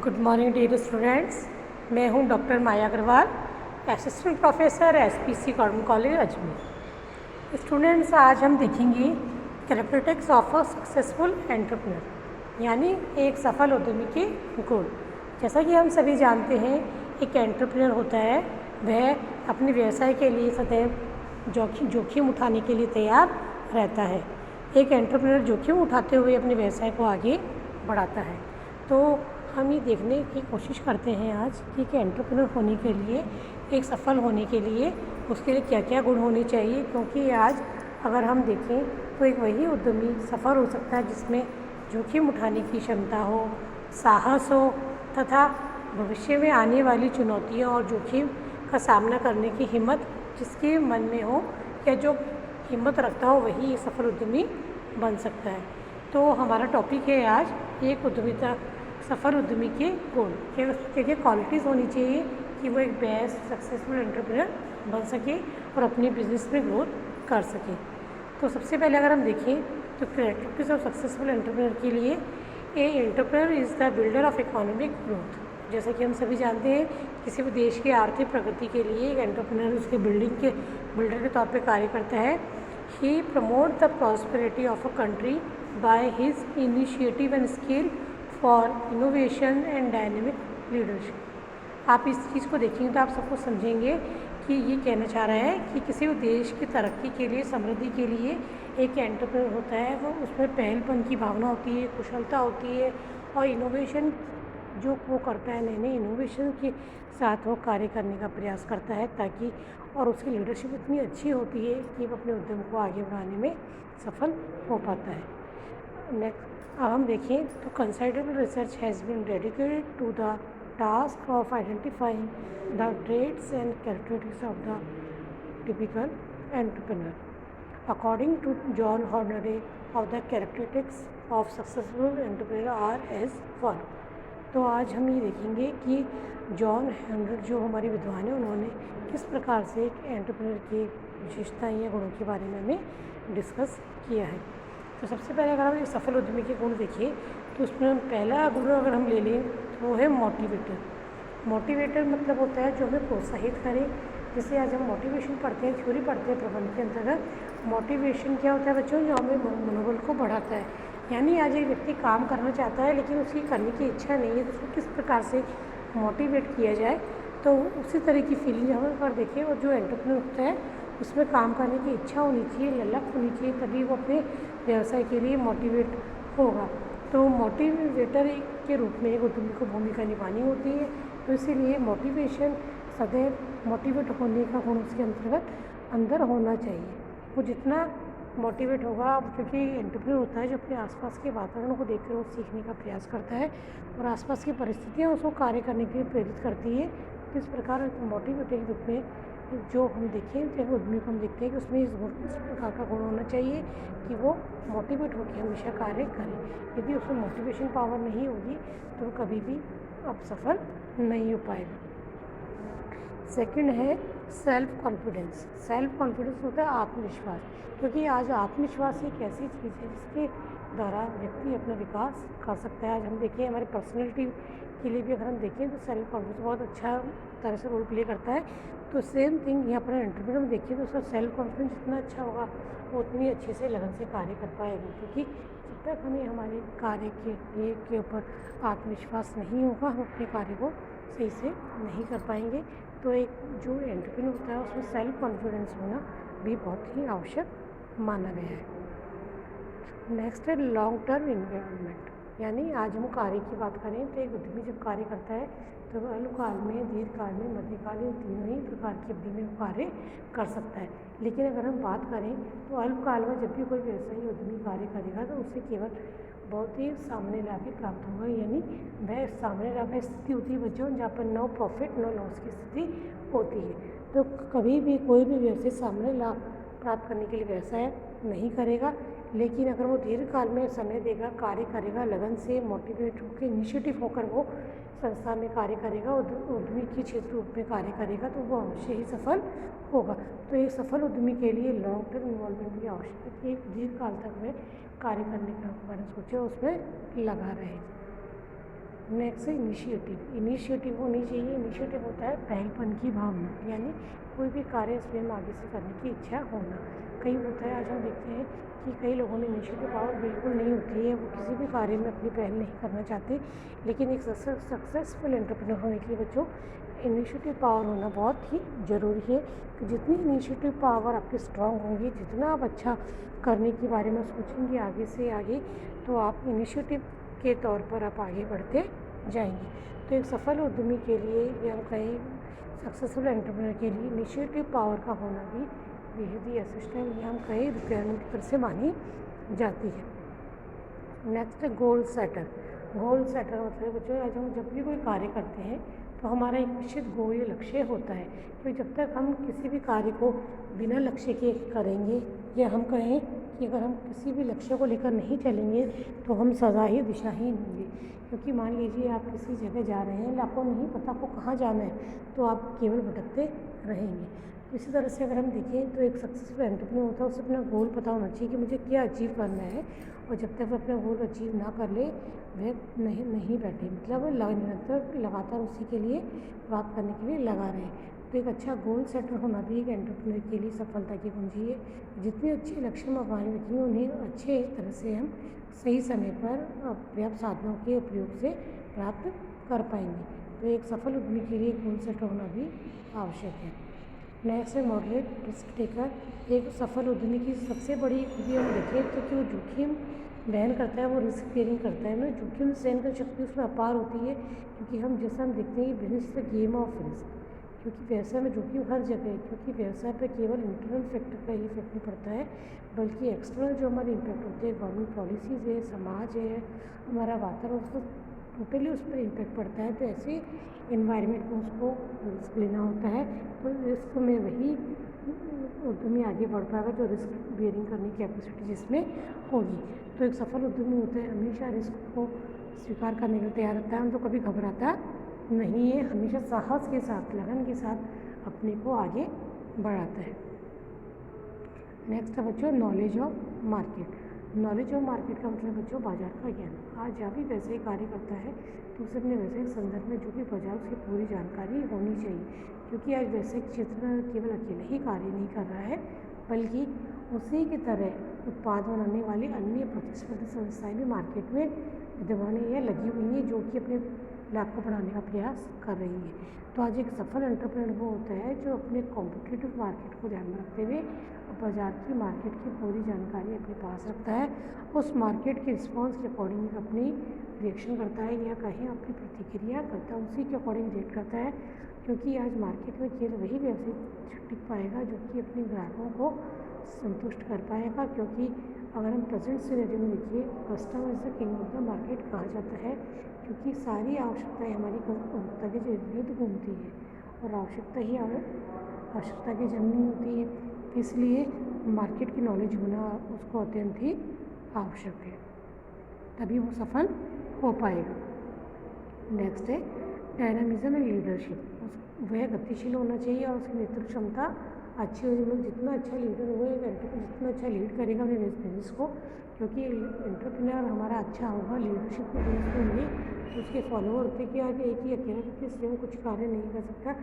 Good morning dear students. मैं हूं doctor Maya Agarwal, assistant professor SPC government college Ajmer. Students, आज हम देखेंगे characteristics of a successful entrepreneur, यानी एक सफल उद्यमी के गुण। जैसा कि हम सभी जानते हैं, एक एंटरप्रेन्योर होता है वह अपने व्यवसाय के लिए सदैव जोखिम उठाने के लिए तैयार रहता है। एक एंटरप्रेन्योर जोखिम उठाते हुए अपने व्यवसाय को आगे बढ़ाता है। तो हम ये देखने की कोशिश करते हैं आज कि एक एंटरप्रेन्योर होने के लिए, एक सफल होने के लिए उसके लिए क्या क्या गुण होने चाहिए। क्योंकि आज अगर हम देखें तो एक वही उद्यमी सफल हो सकता है जिसमें जोखिम उठाने की क्षमता हो, साहस हो तथा भविष्य में आने वाली चुनौतियों और जोखिम का सामना करने की हिम्मत जिसके मन में हो, या जो हिम्मत रखता हो वही सफल उद्यमी बन सकता है। तो हमारा टॉपिक है आज एक उद्यमिता सफल उद्यमी के गुण। क्या क्या क्वालिटीज़ होनी चाहिए कि वो एक बेस्ट सक्सेसफुल एंटरप्रेन्योर बन सके और अपने बिजनेस में ग्रोथ कर सके। तो सबसे पहले अगर हम देखें तो कैरेक्टरिस्टिक्स ऑफ सक्सेसफुल एंटरप्रेन्योर के लिए, a entrepreneur is the builder of economic growth. जैसा कि हम सभी जानते हैं, किसी भी देश की आर्थिक प्रगति के लिए एक एंटरप्रेन्योर उसके बिल्डर के तौर पर कार्य करता है। He promote the prosperity of a country by his initiative and skill for innovation and dynamic leadership. आप इस चीज़ को देखेंगे तो आप सबको समझेंगे कि ये कहना चाह रहा है कि किसी भी देश की तरक्की के लिए, समृद्धि के लिए एक एंटरप्रेन्योर होता है, वो उसमें पहलपन की भावना होती है, कुशलता होती है और इनोवेशन जो वो करता है, नए नए इनोवेशन के साथ वो कार्य करने का प्रयास करता है ताकि, और उसकी लीडरशिप इतनी अच्छी होती है कि वो अपने उद्यम को आगे बढ़ाने में सफल हो पाता है। नेक्स्ट अब हम देखें तो considerable research has been dedicated to the task of identifying the traits and characteristics of the typical entrepreneur. According to John Hornaday of the characteristics of successful entrepreneur are as follow. तो आज हम ये देखेंगे कि John हॉर्नडे जो हमारे विद्वान हैं, उन्होंने किस प्रकार से एक एंटरप्रेन्योर की विशेषताएं या गुणों के बारे में हमें डिस्कस किया है। तो सबसे पहले अगर हम एक सफल उद्यमी के गुण देखिए तो उसमें हम पहला गुण अगर हम ले लें तो वो है मोटिवेटर। मोटिवेटर मतलब होता है जो हमें प्रोत्साहित करे। जैसे आज हम मोटिवेशन पढ़ते हैं, थ्योरी पढ़ते हैं प्रबंध के अंतर्गत। मोटिवेशन क्या होता है बच्चों? जो हमें मनोबल को बढ़ाता है। यानी आज एक व्यक्ति काम करना चाहता है लेकिन उसकी करने की इच्छा नहीं है, तो उसको किस प्रकार से मोटिवेट किया जाए, तो उसी तरह की फीलिंग हमें पर देखें। और जो एंटरप्रेन्योर होता है उसमें काम करने की इच्छा होनी चाहिए, ललक होनी चाहिए, तभी वो अपने व्यवसाय के लिए मोटिवेट होगा। तो मोटिवेटर के रूप में एक उद्यमी को भूमिका निभानी होती है। तो इसीलिए मोटिवेशन, सदैव मोटिवेट होने का गुण उसके अंतर्गत अंदर होना चाहिए। वो जितना मोटिवेट होगा, क्योंकि एंटरप्रेन्योर होता है जो अपने आसपास के वातावरण को देखकर वो सीखने का प्रयास करता है और आसपास की परिस्थितियाँ उसको कार्य करने के लिए प्रेरित करती है। तो इस प्रकार मोटिवेटर के रूप में जो हम देखें, जब उद्यमी को हम देखते हैं कि उसमें इस प्रकार का गुण होना चाहिए कि वो मोटिवेट होकर हमेशा कार्य करें। यदि उसमें मोटिवेशन पावर नहीं होगी तो वो कभी भी अब सफल नहीं हो पाएगा। सेकंड है सेल्फ कॉन्फिडेंस। सेल्फ कॉन्फिडेंस होता है आत्मविश्वास, क्योंकि आज आत्मविश्वास एक ऐसी चीज़ है जिसके द्वारा व्यक्ति अपना विकास कर सकता है। आज हम देखें हमारी पर्सनैलिटी के लिए भी अगर हम देखें तो सेल्फ कॉन्फिडेंस बहुत अच्छा तरह से रोल प्ले करता है। तो सेम थिंग यहाँ पर एंटरप्रेन्योर में देखिए तो उसका सेल्फ कॉन्फिडेंस जितना अच्छा होगा वो उतनी अच्छे से लगन से कार्य कर पाएगा। क्योंकि जब तक हमें हमारे कार्य के ऊपर आत्मविश्वास नहीं होगा, हम अपने कार्य को सही से नहीं कर पाएंगे। तो एक जो एंटरप्रेन्योर होता है उसमें सेल्फ कॉन्फिडेंस होना भी बहुत ही आवश्यक माना गया है। नेक्स्ट है लॉन्ग टर्म इन्वेस्टमेंट। यानी आज हम कार्य की बात करें तो एक उद्यमी जब कार्य करता है तो अल्पकाल में, दीर्घकाल में, मध्यकालीन, तीनों ही प्रकार की अवधि में वो कार्य कर सकता है। लेकिन अगर हम बात करें तो अल्पकाल में जब भी कोई व्यवसायी उद्यमी कार्य करेगा तो उससे केवल बहुत ही सामान्य लाभ ही प्राप्त होगा। यानी वह सामान्य लाभ की स्थिति होती है बच्चों जहाँ पर नो प्रॉफिट नो लॉस की स्थिति होती है। तो कभी भी कोई भी व्यवसाय सामान्य लाभ प्राप्त करने के लिए व्यवसाय नहीं करेगा। लेकिन अगर वो दीर्घकाल में समय देगा, कार्य करेगा, लगन से मोटिवेट होकर, इनिशिएटिव होकर वो संस्था में कार्य करेगा, उद्यमी के क्षेत्र रूप में कार्य करेगा, तो वो अवश्य ही सफल होगा। तो एक सफल उद्यमी के लिए लॉन्ग टर्म इन्वॉल्वमेंट की आवश्यकता है कि एक दीर्घकाल तक में कार्य करने का बारे में सोचे, उसमें लगा रहे। नेक्स्ट है इनिशिएटिव। इनिशिएटिव होनी चाहिए। इनिशिएटिव होता है पहलपन की भावना, यानी कोई भी कार्य स्वयं आगे से करने की इच्छा होना। कई होता है, आज हम देखते हैं कि कई लोगों में इनिशिएटिव पावर बिल्कुल नहीं होती है, वो किसी भी कार्य में अपनी पहल नहीं करना चाहते। लेकिन एक सक्सेसफुल एंटरप्रेन्योर होने के लिए बच्चों इनिशिएटिव पावर होना बहुत ही ज़रूरी है। कि जितनी इनिशिएटिव पावर आपकी स्ट्रांग होंगी, जितना आप अच्छा करने के बारे में सोचेंगे आगे से आगे, तो आप इनिशिएटिव के तौर पर आप आगे बढ़ते जाएंगे। तो एक सफल उद्यमी के लिए या हम कहें सक्सेसफुल एंटरप्रेन्योर के लिए इनिशिएटिव पावर का होना भी बेहद ही असिस्टेंट या हम कहें रिक्वायरमेंट की तरफ से मानी जाती है। नेक्स्ट है गोल सेटर। गोल सेटर मतलब बच्चों, आज हम जब भी कोई कार्य करते हैं तो हमारा एक निश्चित गोल या लक्ष्य होता है। क्योंकि जब तक हम किसी भी कार्य को बिना लक्ष्य के करेंगे, या हम कहें कि अगर हम किसी भी लक्ष्य को लेकर नहीं चलेंगे तो हम सदा ही दिशाहीन होंगे। क्योंकि मान लीजिए आप किसी जगह जा रहे हैं, आपको नहीं पता आपको कहाँ जाना है, तो आप केवल भटकते रहेंगे। इसी तरह से अगर हम देखें तो एक सक्सेसफुल एंटरप्रेन्योर होता है, उसे अपना गोल पता होना चाहिए कि मुझे क्या अचीव करना है, और जब तक वह अपना गोल अचीव ना कर ले वह नहीं बैठे, मतलब निरंतर लगातार उसी के लिए प्राप्त करने के लिए लगा रहे। तो एक अच्छा गोल सेटर होना भी एक एंटरप्रेन्योर के लिए सफलता की कुंजी है। जितने अच्छे लक्ष्य हम आगे रखेंगे उन्हें अच्छे तरह से हम सही समय पर पर्याप्त साधनों के उपयोग से प्राप्त कर पाएंगे। तो एक सफल उद्यमी के लिए गोल सेटर होना भी आवश्यक है। नेक्स्ट है मॉडरेट रिस्क टेकर। एक सफल उद्यमी की सबसे बड़ी खूबी हम देखें तो कि वो जोखिम वहन करता है, वो रिस्क बेयरिंग करता है। मतलब जोखिम सहन कर शक्ति उसमें अपार होती है। क्योंकि हम जैसा हम देखते हैं business the game of risk. क्योंकि व्यवसाय में जोखिम हर जगह है, क्योंकि व्यवसाय पर केवल इंटरनल फैक्टर का ही इफेक्ट नहीं पड़ता है, बल्कि एक्सटर्नल जो हमारे इम्पैक्ट होते हैं, गवर्नमेंट पॉलिसीज़ है, समाज है, हमारा वातावरण, उसको टोटली उस पर इम्पैक्ट पड़ता है। तो ऐसे इन्वायरमेंट में उसको रिस्क लेना होता है। तो रिस्क में वही उद्यमी आगे बढ़ पाएगा जो रिस्क बेयरिंग करने की कैपेसिटी जिसमें होगी। तो एक सफल उद्यमी होता है हमेशा रिस्क को स्वीकार करने के लिए तैयार रहता है, तो कभी घबराता नहीं है, हमेशा साहस के साथ, लगन के साथ अपने को आगे बढ़ाता है। नेक्स्ट है बच्चों knowledge of market. Knowledge of market का मतलब बच्चों बाजार का ज्ञान। आज जहाँ भी व्यवसाय कार्य करता है तो उसे अपने व्यवसायिक संदर्भ में जो भी बाजार उसकी पूरी जानकारी होनी चाहिए। क्योंकि आज व्यवसायिक क्षेत्र में केवल अकेले ही कार्य नहीं कर रहा है, बल्कि उसी की तरह उत्पाद बनाने वाली अन्य प्रतिस्पर्धी संस्थाएं भी मार्केट में विद्यमान या लगी हुई हैं, जो कि अपने लाभ को बढ़ाने का प्रयास कर रही है। तो आज एक सफल एंटरप्रेन्योर वो होता है जो अपने कॉम्पिटिटिव मार्केट को ध्यान में रखते हुए बाजार की मार्केट की पूरी जानकारी अपने पास रखता है, उस मार्केट के रिस्पॉन्स के अकॉर्डिंग अपनी रिएक्शन करता है, या कहीं अपनी प्रतिक्रिया करता है, उसी के अकॉर्डिंग रिएक्ट करता है। क्योंकि आज मार्केट में केवल वही व्यवसाय टिक पाएगा जो कि अपने ग्राहकों को संतुष्ट कर पाएगा। क्योंकि अगर हम प्रेजेंट सिनेरियो में देखिए, customer is the king of the market कहा जाता है। क्योंकि सारी आवश्यकताएं हमारी उपभोक्ता के इर्द गिर्द घूमती है, और आवश्यकता ही आवश्यकता की जननी होती है। इसलिए मार्केट की नॉलेज होना उसको अत्यंत ही आवश्यक है, तभी वो सफल हो पाएगा। नेक्स्ट है डायनामिज्म एंड लीडरशिप। वह गतिशील होना चाहिए और उसकी नेतृत्व क्षमता अच्छी होगी। मतलब जितना अच्छा लीडर हुए, जितना अच्छा लीड करेगा अपने बिजनेस को, क्योंकि एंटरप्रेन्योर हमारा अच्छा होगा, लीडरशिप के बेस पर होंगे, तो उसके फॉलोअर होते कि आज एक ही अकेला व्यक्ति स्वयं कुछ कार्य नहीं कर सकता,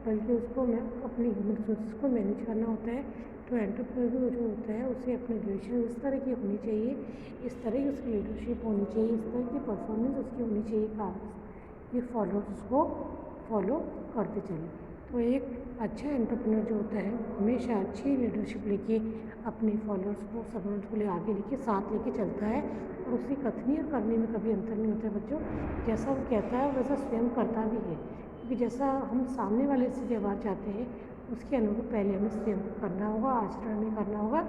बल्कि उसको अपनी ह्यूमन रिसोर्सेज को मैनेज करना होता है। तो एंटरप्रेन्योर जो होता है उसे अपनी लीडरशिप इस तरह की होनी चाहिए, इस तरह की उसकी लीडरशिप होनी चाहिए, इस तरह की परफॉर्मेंस उसकी होनी चाहिए कार्य ये फॉलोअर्स उसको फॉलो करते चले। तो एक अच्छा एंटरप्रेन्योर जो होता है हमेशा अच्छी लीडरशिप लेके अपने फॉलोअर्स को, सबॉर्डिनेट्स को आगे लेके साथ लेके चलता है, और उसकी कथनी और करने में कभी अंतर नहीं होता है बच्चों। जैसा वो कहता है वैसा स्वयं करता भी है। क्योंकि जैसा हम सामने वाले से व्यवहार चाहते हैं उसके अनुरूप पहले हमें स्वयं करना होगा, आचरण में करना होगा,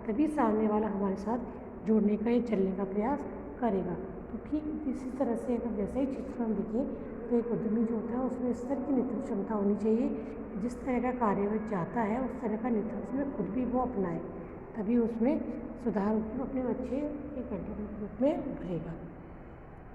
तभी सामने वाला हमारे साथ जुड़ने का या चलने का प्रयास करेगा। तो ठीक इसी तरह से अगर वैसा ही चित्र हम देखें तो एक उद्यमी जो होता है उसमें इस तरह की नेतृत्व क्षमता होनी चाहिए, जिस तरह का कार्य वह चाहता है उस तरह का नेतृत्व में खुद भी वो अपनाए, तभी उसमें सुधार अपने अच्छे एक एंटरप्रेन्योर रूप में उभरेगा।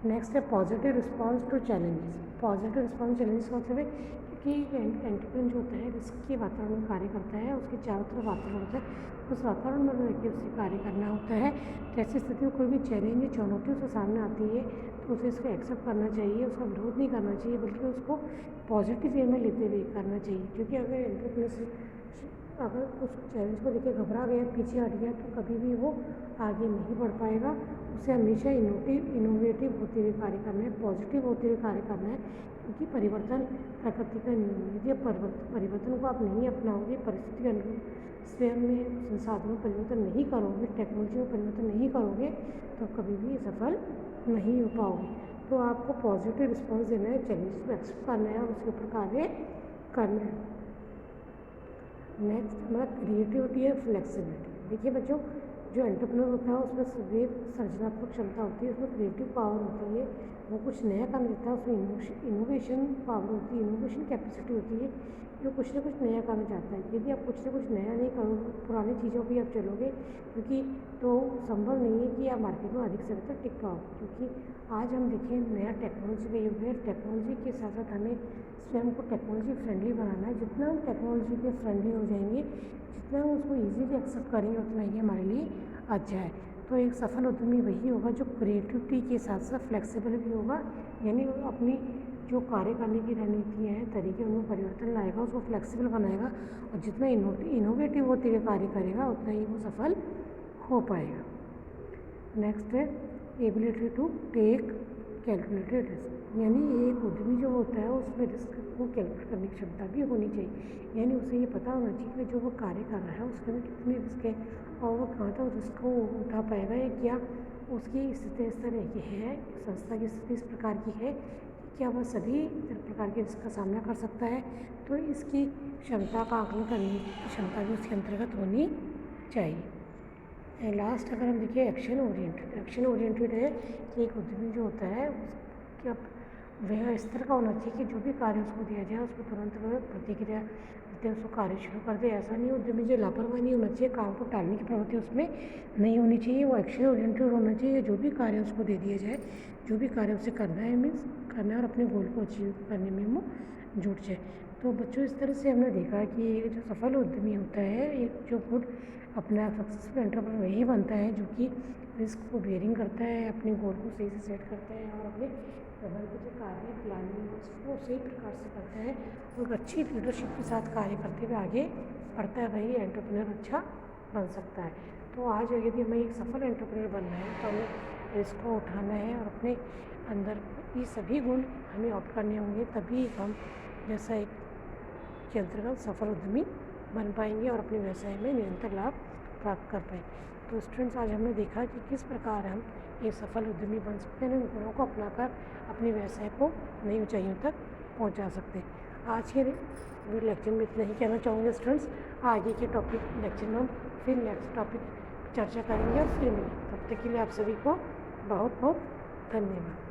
नेक्स्ट है positive response to challenges. Positive response challenges का मतलब है कि क्योंकि एंटरप्रेन्योर जो होता है रिस्क के वातावरण में कार्य करता है, उसके चारों तरफ वातावरण होता है, उस वातावरण में रह के उसे कार्य करना होता है। तो ऐसी स्थिति में कोई भी चैलेंज या चुनौती उसके सामने आती है तो उसे इसको एक्सेप्ट करना चाहिए, उसका विरोध नहीं करना चाहिए, बल्कि उसको पॉजिटिव वे में लेते हुए करना चाहिए। क्योंकि अगर एंटरप्रेन्योर अगर उस चैलेंज को लेकर घबरा गया, पीछे हट गया, तो कभी भी वो आगे नहीं बढ़ पाएगा। उसे हमेशा इनोवेटिव होते हुए कार्य करना है, पॉजिटिव होते हुए कार्य करना है, क्योंकि परिवर्तन प्रकृति का नियम है। यदि परिवर्तन को आप नहीं अपनाओगे, परिस्थिति के अनुरूप स्वयं में संसाधनों में परिवर्तन नहीं करोगे, टेक्नोलॉजी में परिवर्तन नहीं करोगे, तो कभी भी सफल नहीं हो पाओगे। तो आपको पॉजिटिव रिस्पॉन्स देना है, चैलेंज को एक्सेप्ट करना है और उसके ऊपर कार्य करना है। नेक्स्ट हमारा क्रिएटिविटी है, फ्लेक्सिबिलिटी। देखिए बच्चों, जो एंटरप्रेन्योर होता है उसमें सदैव सृजनात्मक क्षमता होती है, उसमें क्रिएटिव पावर होती है, वो कुछ नया काम देता है, उसमें इनोवेशन पावर होती है, इनोवेशन कैपेसिटी होती है, जो कुछ ना कुछ नया करना चाहता है। यदि आप कुछ ना कुछ नया नहीं करोगे, पुरानी चीज़ों पर आप चलोगे, क्योंकि तो संभव नहीं है कि आप मार्केट में अधिक समय तक टिक पाओगे। क्योंकि आज हम देखें, नया टेक्नोलॉजी का युग है, टेक्नोलॉजी के साथ साथ हमें स्वयं को टेक्नोलॉजी फ्रेंडली बनाना है। जितना हम टेक्नोलॉजी के फ्रेंडली हो जाएंगे, जितना हम उसको ईजीली एक्सेप्ट करेंगे, उतना ही हमारे लिए अच्छा है। तो एक सफल उद्यमी वही होगा जो क्रिएटिविटी के साथ साथ फ्लेक्सिबल भी होगा, यानी अपनी जो कार्य करने की रणनीतियाँ हैं, तरीके, उनमें परिवर्तन लाएगा, उसको फ्लेक्सिबल बनाएगा, और जितना इनोवेटिव होते हुए कार्य करेगा, उतना ही वो सफल हो पाएगा। नेक्स्ट है ability to take calculated risk, यानी एक उद्यमी जो होता है उसमें रिस्क को कैलकुलेट करने की क्षमता भी होनी चाहिए। यानी उसे ये पता होना चाहिए कि जो वो कार्य कर रहा है उसके अंदर कितनी रिस्क है और वो कहाँ तक रिस्क को उठा पाएगा, या क्या उसकी स्थिति इस तरह की है, संस्था की स्थिति इस प्रकार की है, क्या वह सभी प्रकार के रिस्क का सामना कर सकता है। तो इसकी क्षमता का आकलन करने की क्षमता भी उसके अंतर्गत होनी चाहिए। एंड लास्ट अगर हम देखिए एक्शन ओरिएंटेड है कि एक उद्यमी जो होता है उसका वह इस तरह का होना चाहिए कि जो भी कार्य उसको दिया जाए उसको तुरंत वह प्रतिक्रिया देते उसको कार्य शुरू कर दे। ऐसा नहीं उद्यमी जो लापरवाही नहीं होना चाहिए, काम को टालने की प्रवृत्ति उसमें नहीं होनी चाहिए, वो एक्शन ओरिएंटेड होना चाहिए। जो भी कार्य उसको दे दिया जाए, जो भी कार्य उसे करना है मीन्स करना है और अपने गोल को अचीव करने में वो जुट जाए। तो बच्चों इस तरह से हमने देखा कि एक जो सफल उद्यमी होता है, एक जो गुड अपना सक्सेसफुल एंटरप्रेन्योर वही बनता है जो कि रिस्क को बेयरिंग करता है, अपने गोल को सही से सेट करता है और अपने प्रबंधन जो कार्य प्लानिंग उसको सही प्रकार से करता है और अच्छी लीडरशिप के साथ कार्य करते हुए आगे बढ़ता है, वही एंटरप्रेन्योर अच्छा बन सकता है। तो आज यदि हमें एक सफल एंटरप्रेन्योर बनना है तो हमें रिस्क को उठाना है और अपने अंदर ये सभी गुण हमें ऑप्ट करने होंगे, तभी हम व्यवसाय के अंतर्गत सफल उद्यमी बन पाएंगे और अपने व्यवसाय में निरंतर लाभ प्राप्त कर पाएंगे। तो स्टूडेंट्स, आज हमने देखा कि किस प्रकार हम एक सफल उद्यमी बन सकते हैं, इन गुणों को अपनाकर अपने व्यवसाय को नई ऊंचाइयों तक पहुंचा सकते हैं। आज के लेक्चर में इतना ही कहना चाहूँगी स्टूडेंट्स। आगे के टॉपिक लेक्चर में हम फिर नेक्स्ट टॉपिक चर्चा करेंगे और फिर मिलेंगे। तब तक के लिए आप सभी को बहुत बहुत धन्यवाद।